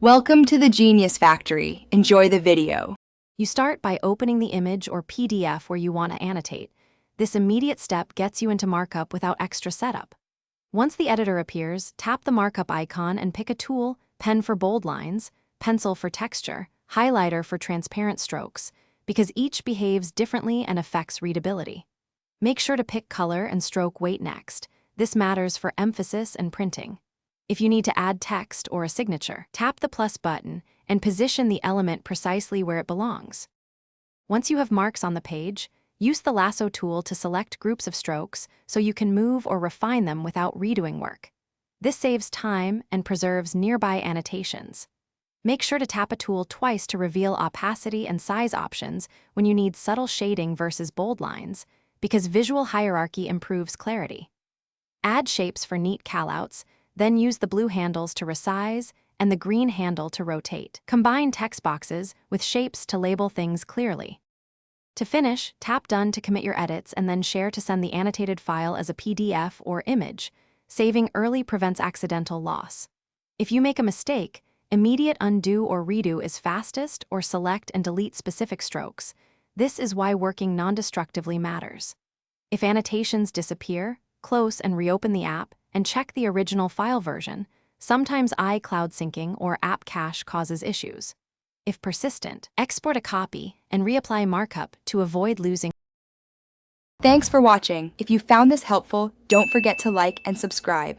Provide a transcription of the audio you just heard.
Welcome to the Genius Factory. Enjoy the video. You start by opening the image or PDF where you want to annotate. This immediate step gets you into Markup without extra setup. Once the editor appears, tap the Markup icon and pick a tool: pen for bold lines, pencil for texture, highlighter for transparent strokes, because each behaves differently and affects readability. Make sure to pick color and stroke weight next. This matters for emphasis and printing. If you need to add text or a signature, tap the plus button and position the element precisely where it belongs. Once you have marks on the page, use the lasso tool to select groups of strokes so you can move or refine them without redoing work. This saves time and preserves nearby annotations. Make sure to tap a tool twice to reveal opacity and size options when you need subtle shading versus bold lines, because visual hierarchy improves clarity. Add shapes for neat callouts, then use the blue handles to resize and the green handle to rotate. Combine text boxes with shapes to label things clearly. To finish, tap Done to commit your edits and then Share to send the annotated file as a PDF or image. Saving early prevents accidental loss. If you make a mistake, immediate undo or redo is fastest, or select and delete specific strokes. This is why working non-destructively matters. If annotations disappear, close and reopen the app and check the original file version. Sometimes iCloud syncing or app cache causes issues. If persistent, export a copy and reapply Markup to avoid losing. Thanks for watching. If you found this helpful, don't forget to like and subscribe.